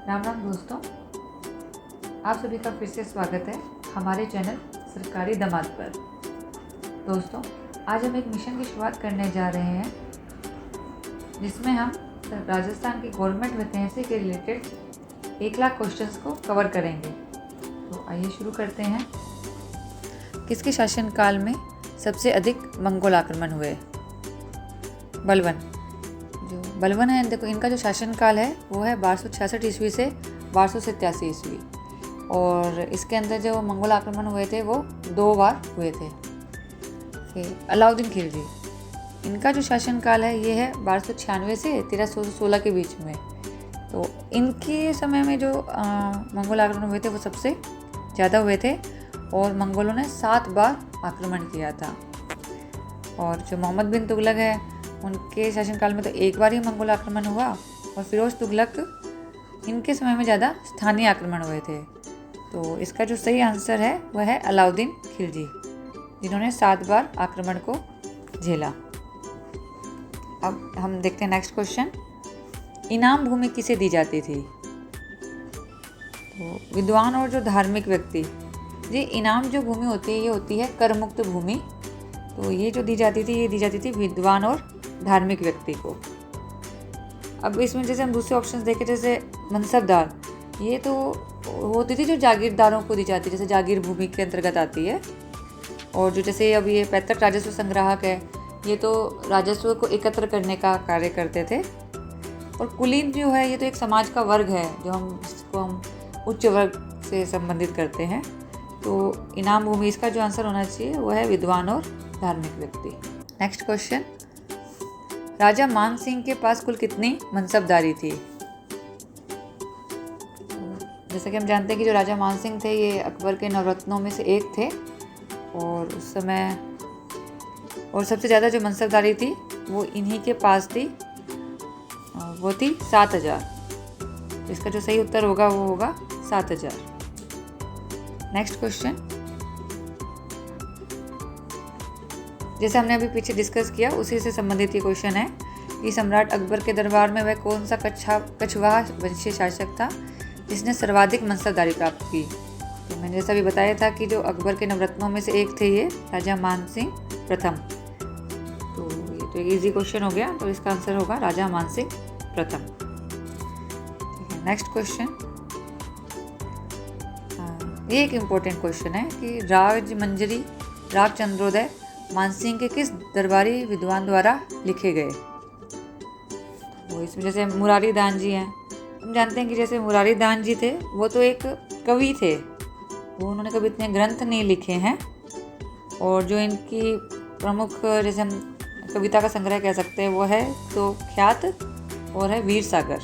राम राम दोस्तों, आप सभी का फिर से स्वागत है हमारे चैनल सरकारी दामाद पर। दोस्तों, आज हम एक मिशन की शुरुआत करने जा रहे हैं जिसमें हम राजस्थान की गवर्नमेंट वैकेंसी के रिलेटेड 1 लाख क्वेश्चंस को कवर करेंगे। तो आइए शुरू करते हैं। किसके शासनकाल में सबसे अधिक मंगोल आक्रमण हुए? बलवन। जो बलवन है, देखो इनका जो शासनकाल है वो है 1266 ईस्वी से 1287 ईस्वी, और इसके अंदर जो मंगोल आक्रमण हुए थे वो 2 बार हुए थे। फिर अलाउद्दीन खिलजी, इनका जो शासनकाल है ये है 1296 से 1316 के बीच में। तो इनके समय में जो मंगोल आक्रमण हुए थे वो सबसे ज़्यादा हुए थे और मंगोलों ने 7 बार आक्रमण किया था। और जो मोहम्मद बिन तुगलक है, उनके शासनकाल में तो 1 बार ही मंगोल आक्रमण हुआ, और फिरोज तुगलक, इनके समय में ज़्यादा स्थानीय आक्रमण हुए थे। तो इसका जो सही आंसर है वह है अलाउद्दीन खिलजी, जिन्होंने 7 बार आक्रमण को झेला। अब हम देखते हैं नेक्स्ट क्वेश्चन। इनाम भूमि किसे दी जाती थी? तो विद्वान और जो धार्मिक व्यक्ति, ये इनाम जो भूमि होती है ये होती है कर मुक्त भूमि। तो ये जो दी जाती थी ये दी जाती थी विद्वान और धार्मिक व्यक्ति को। अब इसमें जैसे हम दूसरे ऑप्शंस देखें, जैसे मनसबदार, ये तो होती थी जो जागीरदारों को दी जाती है, जैसे जागीर भूमि के अंतर्गत आती है। और जो जैसे अब ये पैतृक राजस्व संग्राहक है, ये तो राजस्व को एकत्र करने का कार्य करते थे। और कुलीन जो है ये तो एक समाज का वर्ग है जिसको हम उच्च वर्ग से संबंधित करते हैं। तो इनाम भूमि, इसका जो आंसर होना चाहिए वो है विद्वान और धार्मिक व्यक्ति। Next question. राजा मान सिंह के पास कुल कितनी मनसबदारी थी? जैसे कि हम जानते हैं कि जो राजा मान सिंह थे ये अकबर के नवरत्नों में से एक थे, और उस समय और सबसे ज़्यादा जो मनसबदारी थी वो इन्हीं के पास थी, वो थी 7000। इसका जो सही उत्तर होगा वो होगा 7000। Next question. जैसे हमने अभी पीछे डिस्कस किया उसी से संबंधित ये क्वेश्चन है कि सम्राट अकबर के दरबार में वह कौन सा कछवाहा वंशीय शासक था जिसने सर्वाधिक मनसबदारी प्राप्त की? तो मैंने जैसा भी बताया था कि जो अकबर के नवरत्नों में से एक थे ये राजा मान सिंह प्रथम। तो ये तो एक ईजी क्वेश्चन हो गया, तो इसका आंसर होगा राजा मान सिंह प्रथम। Next question. ये एक इम्पोर्टेंट क्वेश्चन है कि राजमंजरी राग चंद्रोदय मानसिंह के किस दरबारी विद्वान द्वारा लिखे गए? तो इसमें जैसे मुरारी दान जी हैं, हम जानते हैं कि जैसे मुरारी दान जी थे वो तो एक कवि थे, वो उन्होंने कभी इतने ग्रंथ नहीं लिखे हैं। और जो इनकी प्रमुख, जैसे हम कविता का संग्रह कह सकते हैं, वो है तो ख्यात और है वीर सागर।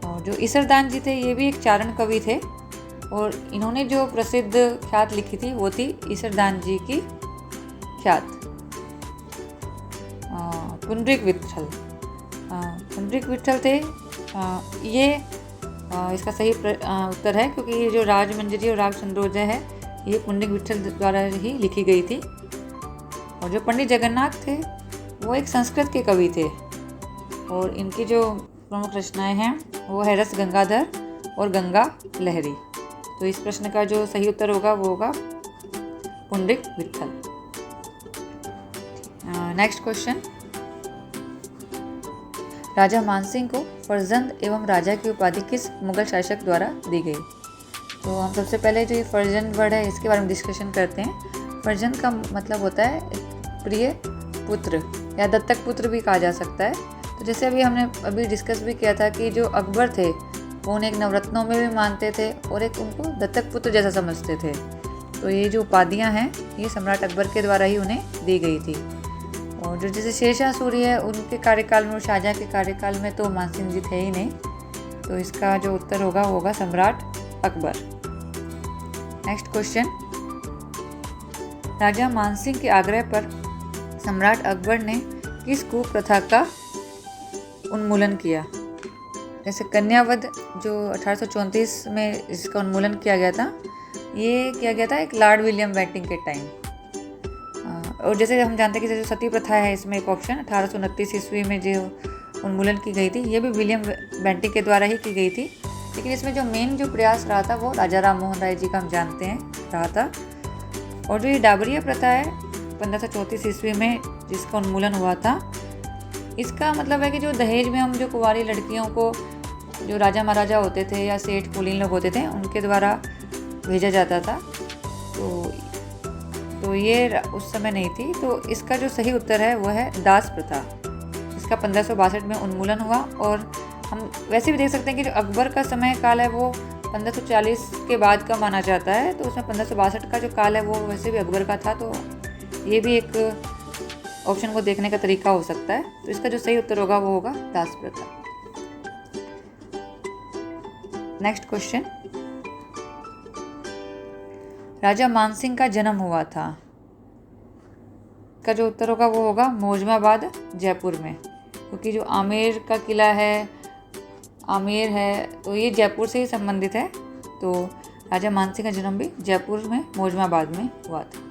और जो ईसरदान जी थे ये भी एक चारण कवि थे, और इन्होंने जो प्रसिद्ध ख्यात लिखी थी वो थी ईसरदान जी की ख्यात। पुंडरीक विट्ठल, पुंडरीक विट्ठल थे, ये इसका सही उत्तर है, क्योंकि ये जो राजमंजरी और राग चंद्रोदय है ये पुंडरीक विट्ठल द्वारा ही लिखी गई थी। और जो पंडित जगन्नाथ थे वो एक संस्कृत के कवि थे, और इनकी जो प्रमुख रचनाएं हैं वो है रस गंगाधर और गंगा लहरी। तो इस प्रश्न का जो सही उत्तर होगा वो होगा पुंडरीक विट्ठल। Next question. राजा मानसिंह को फर्जंद एवं राजा की उपाधि किस मुगल शासक द्वारा दी गई? तो हम सबसे पहले जो ये फर्जंद वर्ड है इसके बारे में डिस्कशन करते हैं। फर्जंद का मतलब होता है प्रिय पुत्र या दत्तक पुत्र भी कहा जा सकता है। तो जैसे अभी डिस्कस भी किया था कि जो अकबर थे वो उन्हें एक नवरत्नों में भी मानते थे और एक उनको दत्तक पुत्र जैसा समझते थे। तो ये जो उपाधियां हैं ये सम्राट अकबर के द्वारा ही उन्हें दी गई थी। और जो जैसे शेरशाह सूरी है, उनके कार्यकाल में और शाहजहाँ के कार्यकाल में तो मानसिंह जी थे ही नहीं। तो इसका जो उत्तर होगा वो होगा सम्राट अकबर। Next question. राजा मानसिंह के आग्रह पर सम्राट अकबर ने किस कुप्रथा का उन्मूलन किया? जैसे कन्यावध जो 1834 में इसका उन्मूलन किया गया था, ये किया गया था एक लॉर्ड विलियम बेंटिंग के टाइम। और जैसे हम जानते हैं कि जो सती प्रथा है इसमें एक ऑप्शन 1829 ईस्वी में जो उन्मूलन की गई थी। ये भी विलियम बेंटिक के द्वारा ही की गई थी, लेकिन इसमें जो मेन जो प्रयास रहा था वो राजा राम मोहन राय जी का हम जानते हैं रहा था। और जो ये डाबरिया प्रथा है 1534 ईस्वी में जिसका उन्मूलन हुआ था, इसका मतलब है कि जो दहेज में हम जो कुंवारी लड़कियों को जो राजा महाराजा होते थे या सेठ कुलीन लोग होते थे उनके द्वारा भेजा जाता था, तो ये उस समय नहीं थी। तो इसका जो सही उत्तर है वह है दास प्रथा। इसका 1562 में उन्मूलन हुआ। और हम वैसे भी देख सकते हैं कि जो अकबर का समय काल है वो 1540 के बाद का माना जाता है, तो उसमें 1562 का जो काल है वो वैसे भी अकबर का था। तो ये भी एक ऑप्शन को देखने का तरीका हो सकता है। तो इसका जो सही उत्तर होगा वो होगा दास प्रथा। नेक्स्ट क्वेश्चन, राजा मानसिंह का जन्म हुआ था, का जो उत्तर होगा वो होगा मौजमाबाद जयपुर में, क्योंकि जो आमेर का किला है, आमेर है, तो ये जयपुर से ही संबंधित है। तो राजा मानसिंह का जन्म भी जयपुर में मौजमाबाद में हुआ था।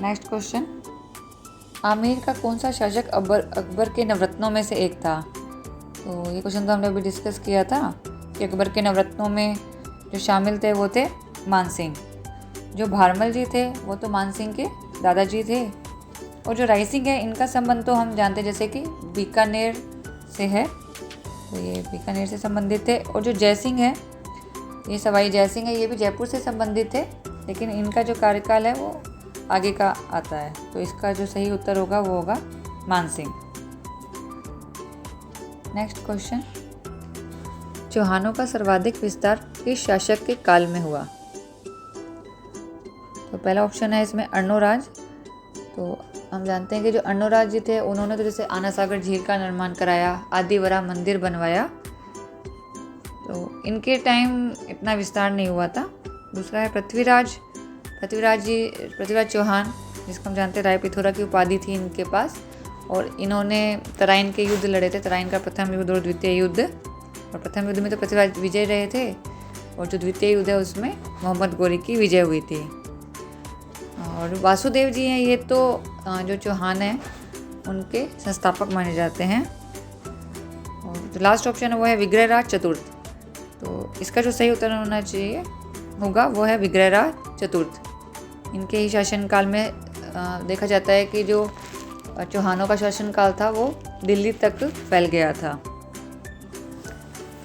नेक्स्ट क्वेश्चन, आमेर का कौन सा शासक अकबर के नवरत्नों में से एक था? तो ये क्वेश्चन तो हमने अभी डिस्कस किया था कि अकबर के नवरत्नों में जो शामिल थे वो थे मानसिंह। जो भारमल जी थे वो तो मानसिंह के दादाजी थे। और जो राय सिंह है इनका संबंध तो हम जानते हैं जैसे कि बीकानेर से है, तो ये बीकानेर से संबंधित थे। और जो जयसिंह है, ये सवाई जयसिंह है, ये भी जयपुर से संबंधित थे, लेकिन इनका जो कार्यकाल है वो आगे का आता है। तो इसका जो सही उत्तर होगा वो होगा मानसिंह। नेक्स्ट क्वेश्चन, चौहानों का सर्वाधिक विस्तार किस शासक के काल में हुआ? तो पहला ऑप्शन है इसमें अर्णोराज। तो हम जानते हैं कि जो अर्णोराज जी थे उन्होंने तो जैसे आना सागर झील का निर्माण कराया, आदिवरा मंदिर बनवाया, तो इनके टाइम इतना विस्तार नहीं हुआ था। दूसरा है पृथ्वीराज चौहान, जिसको हम जानते हैं राय पिथौरा की उपाधि थी इनके पास, और इन्होंने तराइन के युद्ध लड़े थे, तराइन का प्रथम युद्ध और द्वितीय युद्ध। और प्रथम युद्ध में तो पृथ्वीराज विजय रहे थे, और जो द्वितीय युद्ध है उसमें मोहम्मद गोरी की विजय हुई थी। और वासुदेव जी हैं, ये तो जो चौहान हैं उनके संस्थापक माने जाते हैं। और जो लास्ट ऑप्शन है वो है विग्रहराज चतुर्थ। तो इसका जो सही उत्तर होना चाहिए होगा वो है विग्रहराज चतुर्थ। इनके ही शासनकाल में देखा जाता है कि जो चौहानों का शासनकाल था वो दिल्ली तक फैल गया था।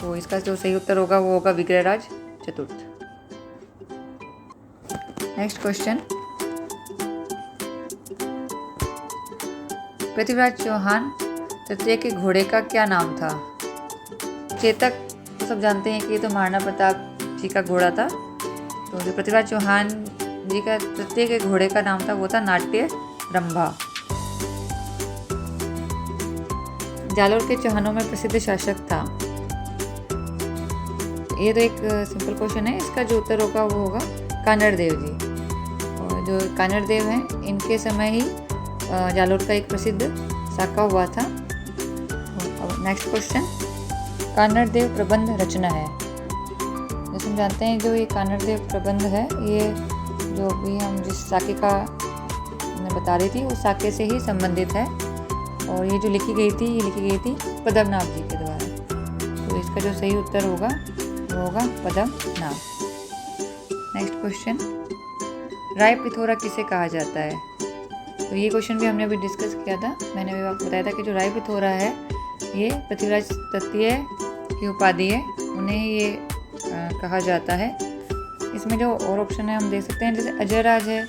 तो इसका जो सही उत्तर होगा वो होगा विग्रहराज चतुर्थ। नेक्स्ट क्वेश्चन, पृथ्वीराज चौहान तृतीय के घोड़े का क्या नाम था? चेतक तो सब जानते हैं कि ये तो महाराणा प्रताप जी का घोड़ा था। तो जो पृथ्वीराज चौहान जी का तृतीय के घोड़े का नाम था वो था नाट्य रंभा। जालोर के चौहानों में प्रसिद्ध शासक था। ये तो एक सिंपल क्वेश्चन है, इसका जो उत्तर होगा वो होगा कानड़ देव जी। और जो कानड़ देव हैं इनके समय ही जालोर का एक प्रसिद्ध साका हुआ था। और नेक्स्ट क्वेश्चन, कानड़ देव प्रबंध रचना है। जैसे हम जानते हैं जो ये कानड़ देव प्रबंध है, ये जो भी हम जिस साके का मैं बता रही थी उस साके से ही संबंधित है। और ये जो लिखी गई थी पद्मनाभ जी के द्वारा। तो इसका जो सही उत्तर होगा वो होगा पद्मनाभ। नेक्स्ट क्वेश्चन, राय पिथौरा किसे कहा जाता है? तो ये क्वेश्चन भी हमने अभी डिस्कस किया था। मैंने अभी आपको बताया था कि जो राय पिथौरा है ये पृथ्वीराज तृतीय की उपाधि है, उन्हें ही ये कहा जाता है। इसमें जो और ऑप्शन है हम देख सकते हैं, जैसे अजयराज है,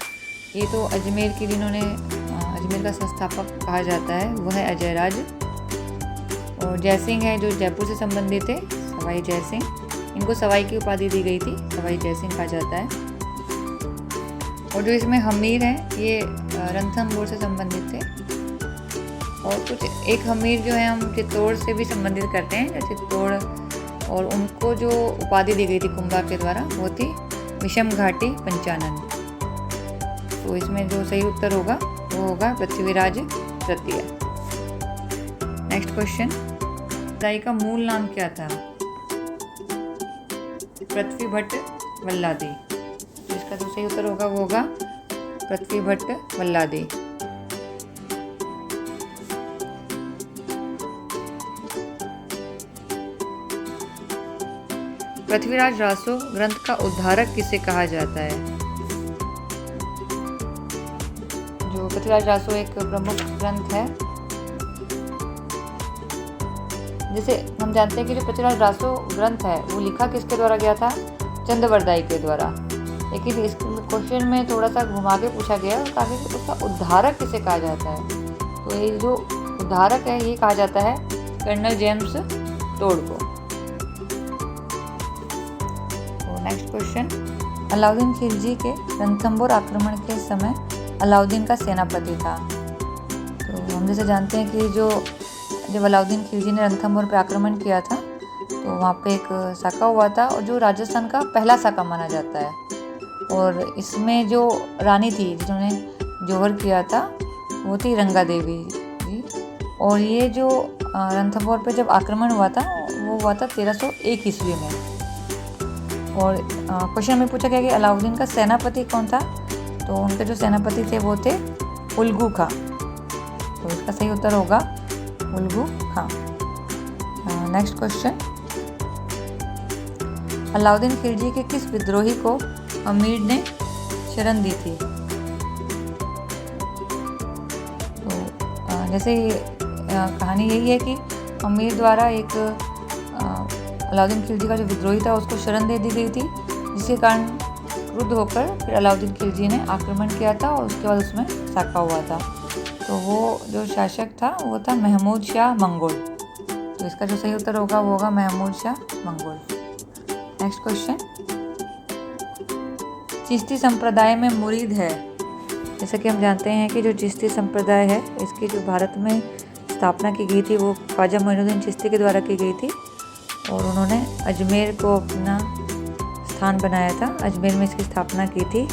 ये तो अजमेर की जिन्होंने अजमेर का संस्थापक कहा जाता है वो है अजयराज। और जयसिंह है जो जयपुर से संबंधित है, सवाई जयसिंह, इनको सवाई की उपाधि दी गई थी, सवाई जयसिंह कहा जाता है। और जो इसमें हमीर है ये रणथंभौर से संबंधित थे। और कुछ एक हमीर जो है हम चित्तौड़ से भी संबंधित करते हैं, चित्तौड़, और उनको जो उपाधि दी गई थी कुंभा के द्वारा वो थी विषम घाटी पंचानन। तो इसमें जो सही उत्तर होगा वो होगा पृथ्वीराज तृतीय। नेक्स्ट क्वेश्चन, राय का मूल नाम क्या था? पृथ्वी भट्ट वल्लादी। इसका जो सही उत्तर होगा वो होगा पृथ्वी भट्ट वल्लादी। पृथ्वीराज रासो ग्रंथ का उद्धारक किसे कहा जाता है? जो पृथ्वीराज रासो एक प्रमुख ग्रंथ है, जैसे हम जानते हैं कि जो पृथ्वीराज रासो ग्रंथ है वो लिखा किसके द्वारा गया था? चंद्रवरदाई के द्वारा। लेकिन इस क्वेश्चन में थोड़ा सा घुमा के पूछा गया और कहा कि उसका उद्धारक किसे कहा जाता है? तो ये जो उद्धारक है ये कहा जाता है कर्नल जेम्स टोड को। तो नेक्स्ट क्वेश्चन, अलाउद्दीन खिलजी के रणथंभौर आक्रमण के समय अलाउद्दीन का सेनापति था। तो हम जैसे जानते हैं कि जब अलाउद्दीन खिलजी ने रणथंभौर पर आक्रमण किया था तो वहाँ पे एक साका हुआ था और जो राजस्थान का पहला साका माना जाता है। और इसमें जो रानी थी जिन्होंने जौहर किया था वो थी रंगा देवी जी। और ये जो रणथंभौर पे जब आक्रमण हुआ था वो हुआ था 1301 ईस्वी में। और क्वेश्चन में पूछा गया कि अलाउद्दीन का सेनापति कौन था? तो उनके जो सेनापति थे वो थे उल्गू खां। तो इसका सही उत्तर होगा उल्गू खां। नेक्स्ट क्वेश्चन, अलाउद्दीन खिलजी के किस विद्रोही को अमीर ने शरण दी थी? तो जैसे कहानी यही है कि अमीर द्वारा एक अलाउद्दीन खिलजी का जो विद्रोही था उसको शरण दे दी गई थी, जिसके कारण क्रुद्ध होकर फिर अलाउद्दीन खिलजी ने आक्रमण किया था और उसके बाद उसमें साका हुआ था। तो वो जो शासक था वो था महमूद शाह मंगोल। तो इसका जो सही उत्तर होगा वो होगा Mahmud Shah Mongol. Next question, Chishti संप्रदाय में मुरीद है। जैसा कि हम जानते हैं कि जो चिश्ती संप्रदाय है इसकी जो भारत में स्थापना की गई थी वो ख्वाजा मोइनुद्दीन चिश्ती के द्वारा की गई थी और उन्होंने अजमेर को अपना स्थान बनाया था। अजमेर में इसकी स्थापना की थी।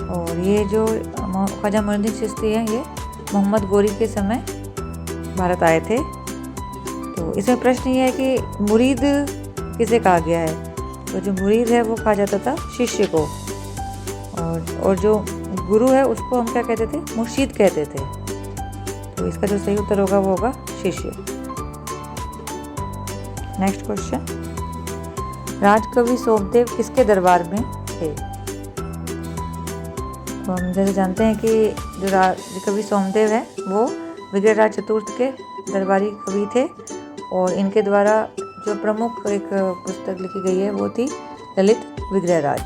और ये जो ख्वाजा मोइनुद्दीन चिश्ती है ये मोहम्मद गोरी के समय भारत आए थे। तो इसमें प्रश्न ये है कि मुरीद किसे कहा गया है? तो जो मुरीद है वो कहा जाता था शिष्य को, और जो गुरु है उसको हम क्या कहते थे? मुर्शीद कहते थे। तो इसका जो सही उत्तर होगा वो होगा शिष्य। नेक्स्ट क्वेश्चन, राजकवि सोमदेव किसके दरबार में थे? तो हम जैसे जानते हैं कि जो राजकवि सोमदेव है वो विग्रहराज चतुर्थ के दरबारी कवि थे और इनके द्वारा जो प्रमुख एक पुस्तक लिखी गई है वो थी ललित विग्रहराज।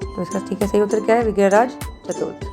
तो इसका ठीक है सही उत्तर क्या है? विग्रहराज चतुर्थ।